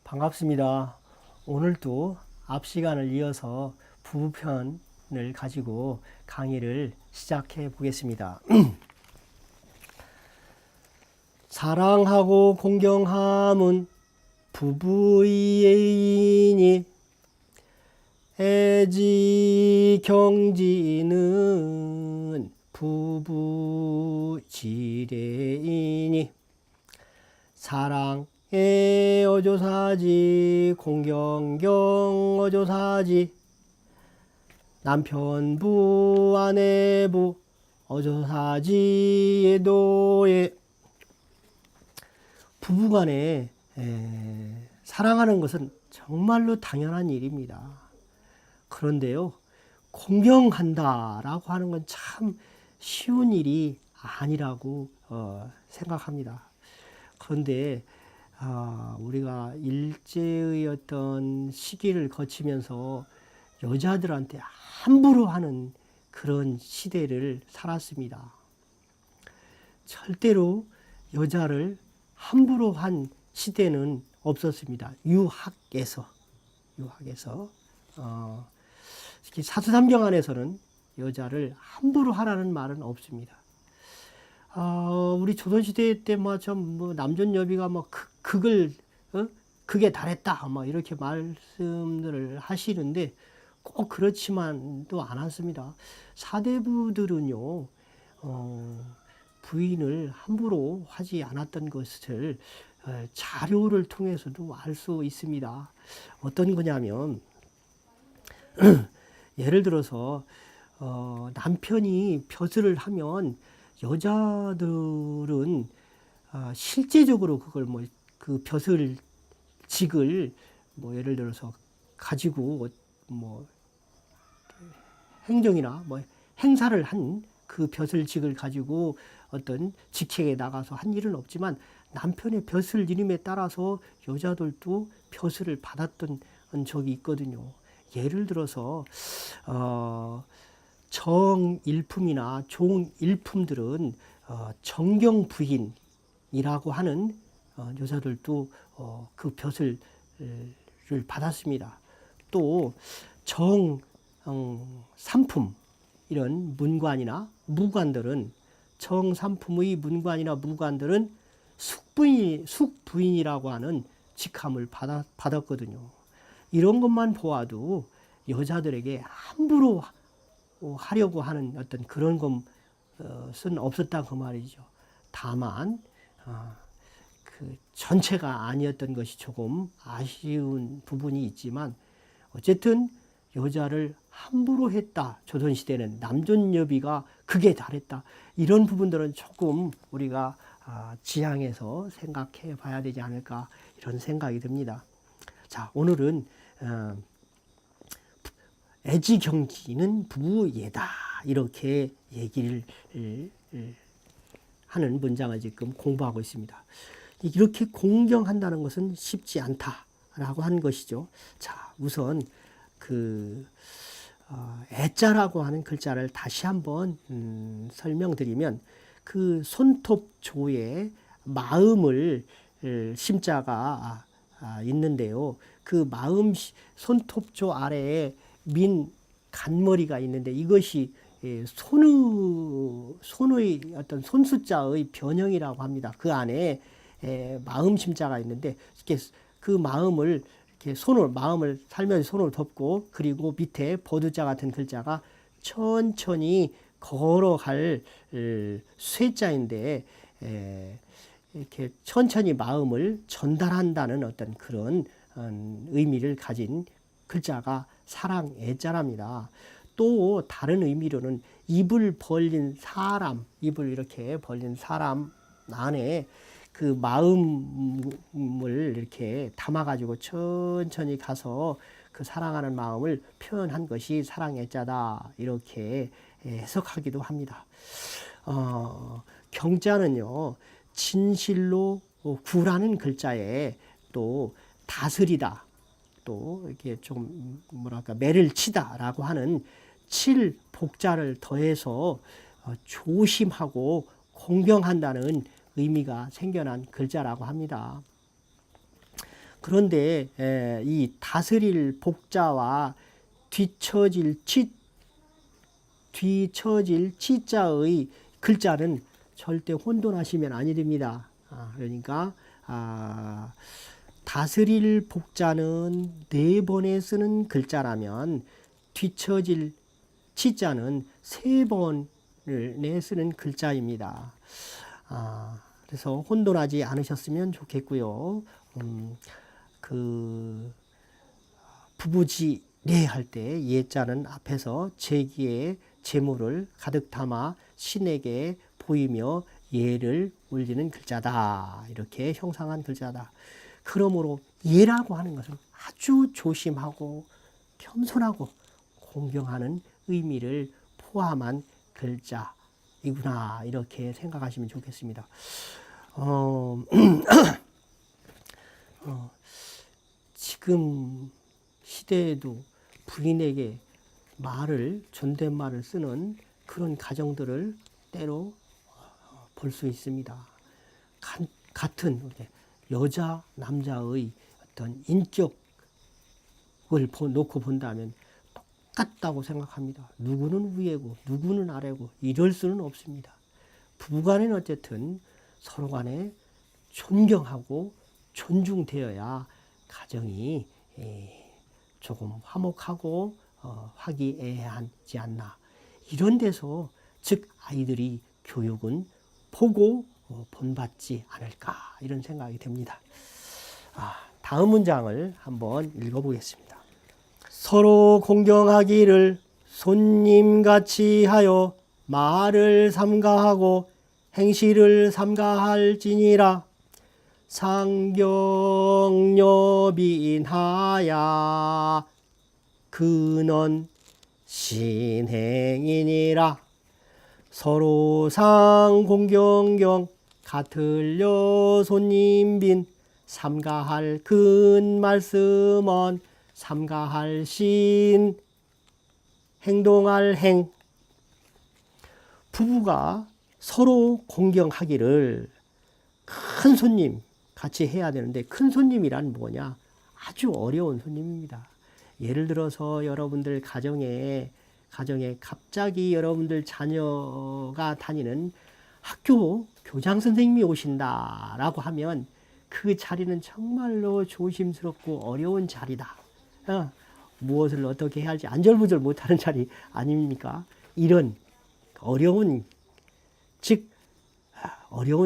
반갑습니다. 오늘도 앞 시간을 이어서 부부편을 가지고 강의를 시작해 보겠습니다. 사랑하고 공경함은 부부이니 애지 경지는 부부지례이니 사랑 어조사지 공경경 어조사지 남편부 아내부 어조사지 노예. 부부간에 사랑하는 것은 정말로 당연한 일입니다. 그런데요, 공경한다라고 하는 건 참 쉬운 일이 아니라고 생각합니다. 그런데 우리가 일제의 어떤 시기를 거치면서 여자들한테 함부로 하는 그런 시대를 살았습니다. 절대로 여자를 함부로 한 시대는 없었습니다. 유학에서 특히 사수삼경 안에서는 여자를 함부로 하라는 말은 없습니다. 우리 조선시대 때 남존여비가 극에 달했다 이렇게 말씀들을 하시는데 꼭 그렇지만도 않았습니다. 사대부들은요 부인을 함부로 하지 않았던 것을 자료를 통해서도 알 수 있습니다. 어떤 거냐면 예를 들어서 남편이 벼슬을 하면 여자들은 실제적으로 그걸 그 벼슬직을 예를 들어서 가지고 행정이나 행사를 한 그 벼슬직을 가지고 어떤 직책에 나가서 한 일은 없지만 남편의 벼슬 이름에 따라서 여자들도 벼슬을 받았던 적이 있거든요. 예를 들어서 정일품이나 종일품들은 정경부인이라고 하는 여자들도 그 벼슬을 받았습니다. 또 정삼품 이런 문관이나 무관들은 정삼품의 문관이나 무관들은 숙부인이라고 하는 직함을 받았거든요. 이런 것만 보아도 여자들에게 함부로 하려고 하는 어떤 그런 것은 없었다 그 말이죠. 다만 그 전체가 아니었던 것이 조금 아쉬운 부분이 있지만 어쨌든 여자를 함부로 했다. 조선시대는 남존여비가 극에 달했다. 이런 부분들은 조금 우리가 지향해서 생각해 봐야 되지 않을까 이런 생각이 듭니다. 자, 오늘은 애지경지는 부부예다 이렇게 얘기를 하는 문장을 지금 공부하고 있습니다. 이렇게 공경한다는 것은 쉽지 않다라고 하는 것이죠. 자, 우선 그 애자라고 하는 글자를 다시 한번 설명드리면 그 손톱조에 마음을 심자가 있는데요. 그 마음 손톱조 아래에 민 간머리가 있는데 이것이 손의 어떤 손수자의 변형이라고 합니다. 그 안에 마음 심자가 있는데 이렇게 그 마음을 이렇게 마음을 살며시 손을 덮고 그리고 밑에 보두자 같은 글자가 천천히 걸어갈 쇠자인데 이렇게 천천히 마음을 전달한다는 어떤 그런 의미를 가진 글자가 사랑 애자랍니다. 또 다른 의미로는 입을 이렇게 벌린 사람 안에 그 마음을 이렇게 담아가지고 천천히 가서 그 사랑하는 마음을 표현한 것이 사랑의 자다 이렇게 해석하기도 합니다. 경자는요 진실로 구라는 글자에 또 다스리다 또 이렇게 좀 뭐랄까 매를 치다라고 하는 칠 복자를 더해서 조심하고 공경한다는 의미가 생겨난 글자라고 합니다. 그런데 이 다스릴 복자와 뒤처질 치자의 글자는 절대 혼돈하시면 아니 됩니다. 그러니까 다스릴 복자는 4번에 쓰는 글자라면 뒤처질 치자는 3번을 쓰는 글자입니다. 그래서 혼돈하지 않으셨으면 좋겠고요. 그 부부지례 할 때 예자는 앞에서 제기에 재물을 가득 담아 신에게 보이며 예를 올리는 글자다. 이렇게 형상한 글자다. 그러므로 예라고 하는 것은 아주 조심하고 겸손하고 공경하는 의미를 포함한 글자이구나. 이렇게 생각하시면 좋겠습니다. 지금 시대에도 부인에게 존댓말을 쓰는 그런 가정들을 때로 볼 수 있습니다. 같은 여자, 남자의 어떤 인격을 놓고 본다면 똑같다고 생각합니다. 누구는 위에고 누구는 아래고 이럴 수는 없습니다. 부부간에는 어쨌든 서로 간에 존경하고 존중되어야 가정이 조금 화목하고 화기애애하지 않나. 이런 데서 즉 아이들이 교육은 보고 본받지 않을까 이런 생각이 듭니다. 다음 문장을 한번 읽어보겠습니다. 서로 공경하기를 손님같이 하여 말을 삼가하고 행실을 삼가할지니라. 상경여비인하야 근원 신행이니라. 서로 상공경경 같을려 손님빈 삼가할 근 말씀은 삼가할 신 행동할 행. 부부가 서로 공경하기를 큰 손님 같이 해야 되는데 큰 손님이란 뭐냐? 아주 어려운 손님입니다. 예를 들어서 여러분들 가정에 갑자기 여러분들 자녀가 다니는 학교 교장 선생님이 오신다라고 하면 그 자리는 정말로 조심스럽고 어려운 자리다. 무엇을 어떻게 해야 할지 안절부절 못하는 자리 아닙니까? 이런 어려운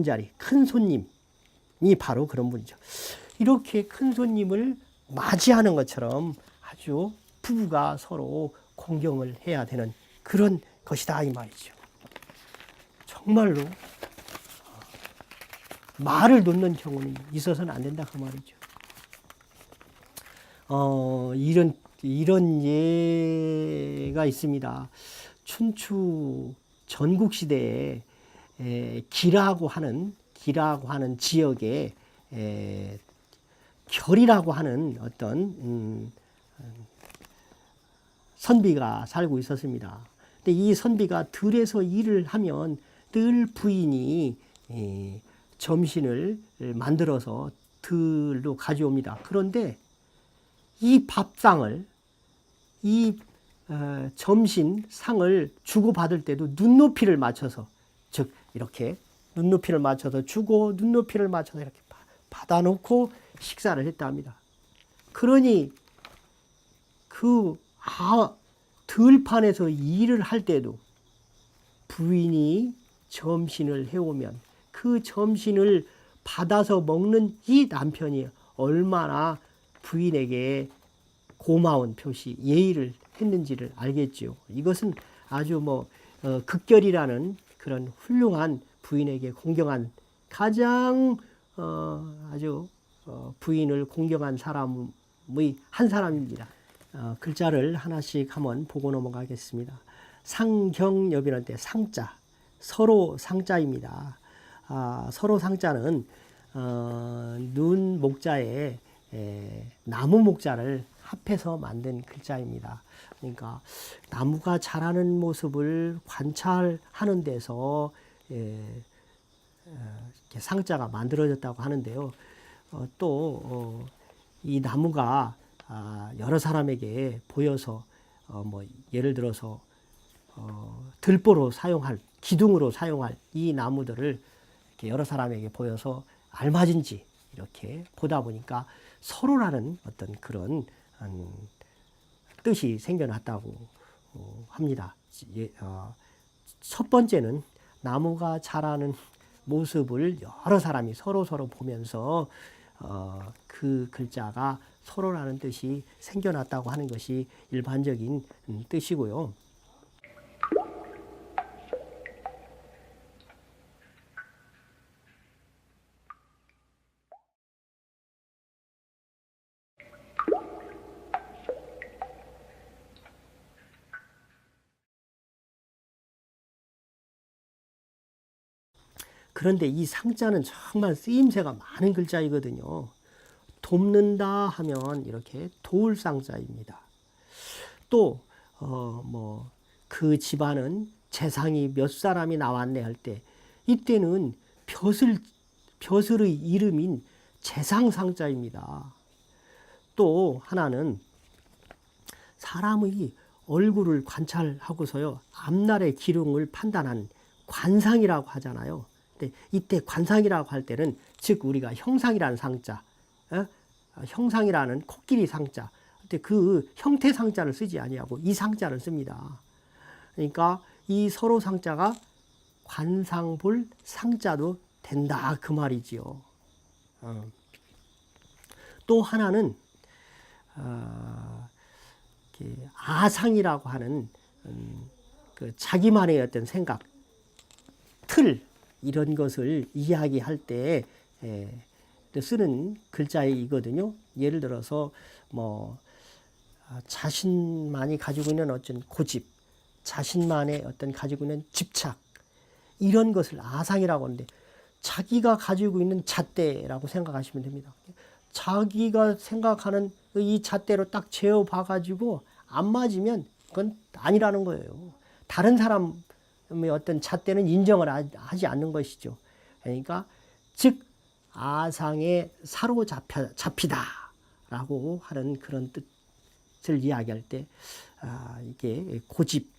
자리, 큰 손님이 바로 그런 분이죠. 이렇게 큰 손님을 맞이하는 것처럼 아주 부부가 서로 공경을 해야 되는 그런 것이다 이 말이죠. 정말로 말을 놓는 경우는 있어서는 안 된다 그 말이죠. 이런 예가 있습니다. 춘추 전국 시대에 기라고 하는 지역에 결이라고 하는 어떤 선비가 살고 있었습니다. 근데 이 선비가 들에서 일을 하면 늘 부인이 점심을 만들어서 들로 가져옵니다. 그런데 이 밥상을 점심상을 주고받을 때도 눈높이를 맞춰서 즉 이렇게 눈높이를 맞춰서 주고 눈높이를 맞춰서 이렇게 받아놓고 식사를 했다 합니다. 그러니 들판에서 일을 할 때도 부인이 점심을 해오면 그 점심을 받아서 먹는 이 남편이 얼마나 부인에게 고마운 표시, 예의를 했는지를 알겠죠. 이것은 아주 극결이라는 그런 훌륭한 부인에게 공경한 가장 아주 부인을 공경한 사람의 한 사람입니다. 글자를 하나씩 한번 보고 넘어가겠습니다. 상경엽이라는데 상자, 서로 상자입니다. 서로 상자는 눈 목자에 나무 목자를 합해서 만든 글자입니다. 그러니까 나무가 자라는 모습을 관찰하는 데서 이렇게 상자가 만들어졌다고 하는데요. 또 이 나무가 여러 사람에게 보여서 뭐 예를 들어서 들보로 사용할, 기둥으로 사용할 이 나무들을 이렇게 여러 사람에게 보여서 알맞은지 이렇게 보다 보니까 서로라는 어떤 그런 뜻이 생겨났다고 합니다. 첫 번째는 나무가 자라는 모습을 여러 사람이 서로 보면서 그 글자가 서로라는 뜻이 생겨났다고 하는 것이 일반적인 뜻이고요. 그런데 이 상자는 정말 쓰임새가 많은 글자이거든요. 돕는다 하면 이렇게 도울 상자입니다. 또 그 집안은 재상이 몇 사람이 나왔네 할 때 이때는 벼슬의 이름인 재상 상자입니다. 또 하나는 사람의 얼굴을 관찰하고서요 앞날의 기lum을 판단한 관상이라고 하잖아요. 근데 이때 관상이라고 할 때는 즉 우리가 형상이라는 상자, 형상이라는 코끼리 상자, 근데 그 형태 상자를 쓰지 아니하고 이 상자를 씁니다. 그러니까 이 서로 상자가 관상볼 상자도 된다 그 말이지요. 또 하나는 아상이라고 하는 그 자기만의 어떤 생각, 틀 이런 것을 이야기할 때 쓰는 글자이거든요. 예를 들어서 자신만이 가지고 있는 어떤 고집, 자신만의 어떤 가지고 있는 집착 이런 것을 아상이라고 하는데 자기가 가지고 있는 잣대라고 생각하시면 됩니다. 자기가 생각하는 이 잣대로 딱 재어 봐가지고 안 맞으면 그건 아니라는 거예요. 다른 사람의 어떤 잣대는 인정을 하지 않는 것이죠. 그러니까 즉 아상에 사로잡히다라고 하는 그런 뜻을 이야기할 때 이게 고집,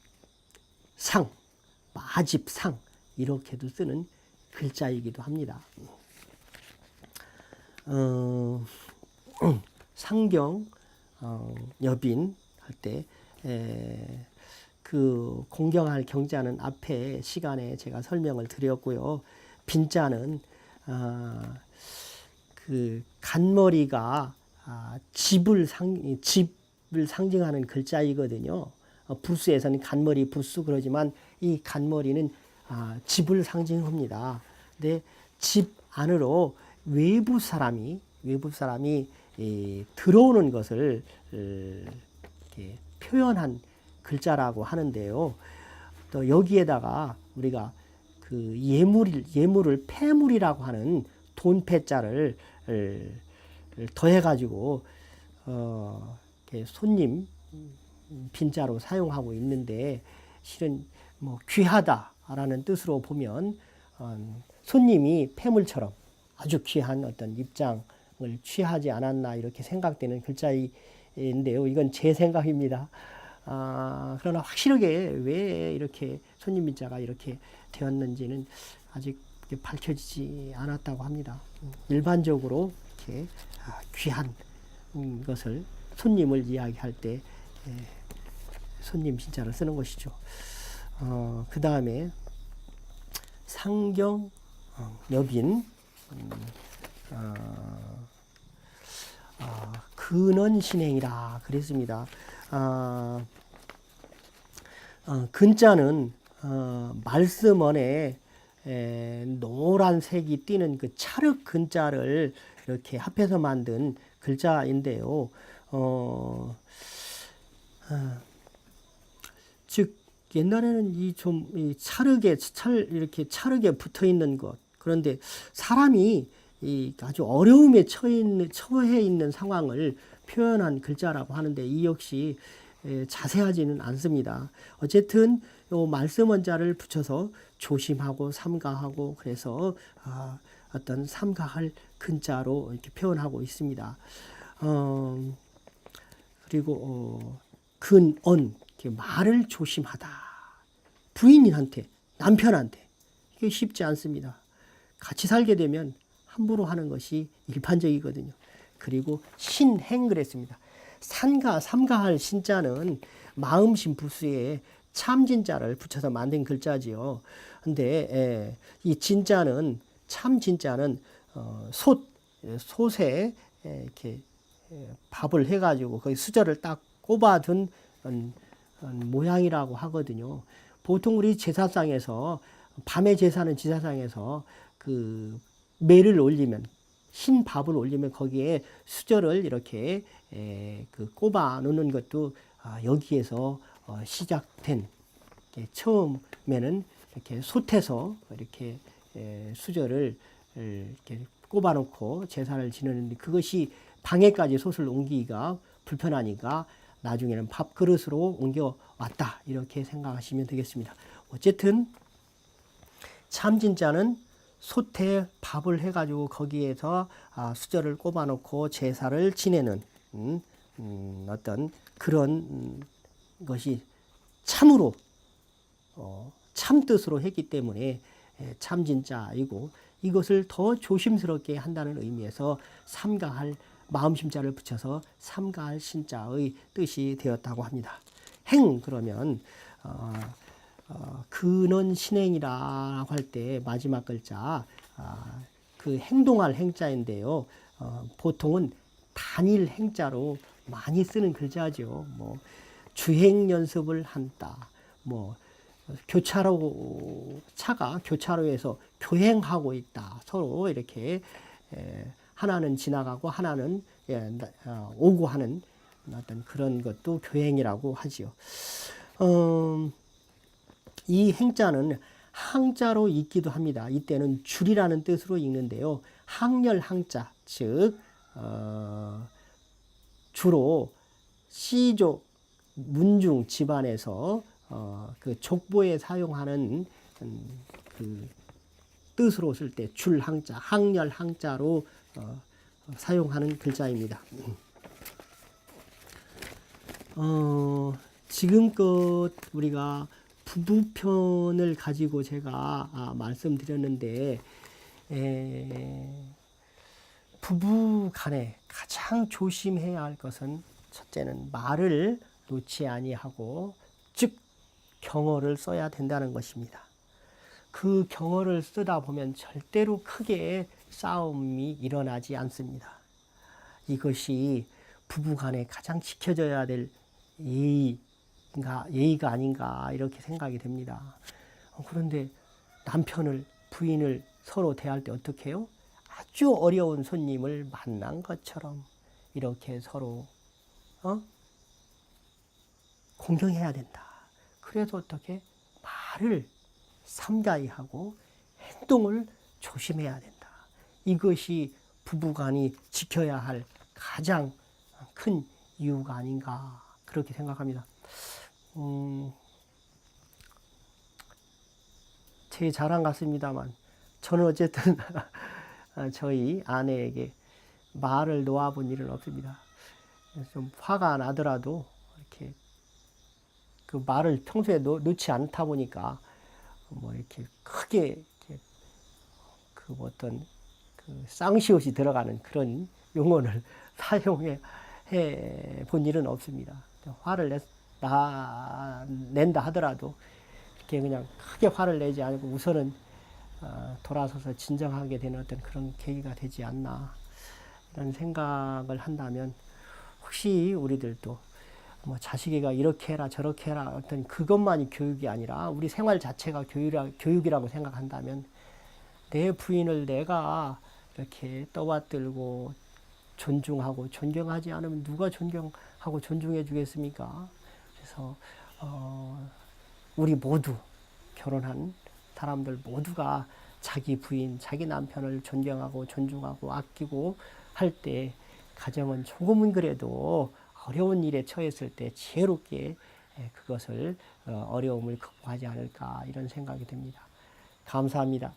상, 마집, 상 이렇게도 쓰는 글자이기도 합니다. 상경, 여빈 할 때 그 공경할 경자는 앞에 시간에 제가 설명을 드렸고요. 빈자는 그 간머리가 집을 상징하는 글자이거든요. 부수에서는 간머리 부수 그러지만 이 간머리는 집을 상징합니다. 근데 집 안으로 외부 사람이 들어오는 것을 이렇게 표현한 글자라고 하는데요. 또 여기에다가 우리가 그 예물을 폐물이라고 하는 돈패자를 더해가지고 손님 빈자로 사용하고 있는데 실은 귀하다라는 뜻으로 보면 손님이 폐물처럼 아주 귀한 어떤 입장을 취하지 않았나 이렇게 생각되는 글자인데요. 이건 제 생각입니다. 그러나 확실하게 왜 이렇게 손님 빈자가 이렇게 되었는지는 아직 밝혀지지 않았다고 합니다. 일반적으로 이렇게 귀한 것을 손님을 이야기할 때 손님 빈자를 쓰는 것이죠. 그 다음에 상경, 여빈, 근원신행이라 그랬습니다. 근자는 말씀원에 노란색이 띄는 그 찰흙 근자를 이렇게 합해서 만든 글자인데요. 즉 옛날에는 이 이렇게 차르게 붙어 있는 것. 그런데 사람이 이 아주 어려움에 처해 있는 상황을 표현한 글자라고 하는데 이 역시 자세하지는 않습니다. 어쨌든 요 말씀 원자를 붙여서 조심하고 삼가하고 그래서 어떤 삼가할 근자로 이렇게 표현하고 있습니다. 그리고 근언 말을 조심하다. 부인한테 남편한테 이게 쉽지 않습니다. 같이 살게 되면 함부로 하는 것이 일반적이거든요. 그리고 신행 그랬습니다. 삼가할 신자는 마음신 부수에 참진자를 붙여서 만든 글자지요. 근데 이 진자는 참진자는 솥에 이렇게 밥을 해가지고 거기 수저를 딱 꼽아둔 모양이라고 하거든요. 보통 우리 제사상에서 밤에 제사는 제사상에서 그 매를 올리면 흰 밥을 올리면 거기에 수저를 이렇게 그 꼽아 놓는 것도 여기에서 시작된 처음에는 이렇게 솥에서 이렇게 수저를 이렇게 꼽아 놓고 제사를 지내는데 그것이 방에까지 솥을 옮기기가 불편하니까 나중에는 밥그릇으로 옮겨왔다 이렇게 생각하시면 되겠습니다. 어쨌든 참진자는 솥에 밥을 해가지고 거기에서 수저를 꼽아놓고 제사를 지내는 어떤 그런 것이 참으로 참뜻으로 했기 때문에 참진자이고 이것을 더 조심스럽게 한다는 의미에서 삼가할 마음심자를 붙여서 삼가할 신자의 뜻이 되었다고 합니다. 행 그러면 근원 신행이라고 할 때 마지막 글자 그 행동할 행자인데요. 보통은 단일 행자로 많이 쓰는 글자죠. 뭐 주행 연습을 한다. 뭐 차가 교차로에서 교행하고 있다. 서로 이렇게 하나는 지나가고 하나는 오고 하는 어떤 그런 것도 교행이라고 하지요. 이 행자는 항자로 읽기도 합니다. 이때는 줄이라는 뜻으로 읽는데요. 항렬 항자, 즉 주로 C족 문중 집안에서 그 족보에 사용하는 그 뜻으로 쓸 때 줄 항자, 항렬 항자로 사용하는 글자입니다. 지금껏 우리가 부부편을 가지고 제가 말씀드렸는데 부부 간에 가장 조심해야 할 것은 첫째는 말을 놓지 아니하고 즉 경어를 써야 된다는 것입니다. 그 경어를 쓰다 보면 절대로 크게 싸움이 일어나지 않습니다. 이것이 부부 간에 가장 지켜져야 될 예의가 아닌가 이렇게 생각이 됩니다. 그런데 남편을 부인을 서로 대할 때 어떻게 해요? 아주 어려운 손님을 만난 것처럼 이렇게 서로 공경해야 된다. 그래서 어떻게 말을 삼가히 하고 행동을 조심해야 된다. 이것이 부부간이 지켜야 할 가장 큰 이유가 아닌가 그렇게 생각합니다. 제 자랑 같습니다만 저는 어쨌든 저희 아내에게 말을 놓아본 일은 없습니다. 좀 화가 나더라도 이렇게 그 말을 평소에 놓지 않다 보니까 뭐 이렇게 크게 이렇게 그 어떤 그 쌍시옷이 들어가는 그런 용어를 사용해 본 일은 없습니다. 화를 낸다 하더라도 이렇게 그냥 크게 화를 내지 않고 우선은 돌아서서 진정하게 되는 어떤 그런 계기가 되지 않나 이런 생각을 한다면 혹시 우리들도 뭐 자식이가 이렇게 해라 저렇게 해라 어떤 그것만이 교육이 아니라 우리 생활 자체가 교육이라고 생각한다면 내 부인을 내가 이렇게 떠받들고 존중하고 존경하지 않으면 누가 존경하고 존중해 주겠습니까? 그래서 우리 모두 결혼한 사람들 모두가 자기 부인, 자기 남편을 존경하고 존중하고 아끼고 할 때 가정은 조금은 그래도 어려운 일에 처했을 때 지혜롭게 그것을 어려움을 극복하지 않을까 이런 생각이 듭니다. 감사합니다.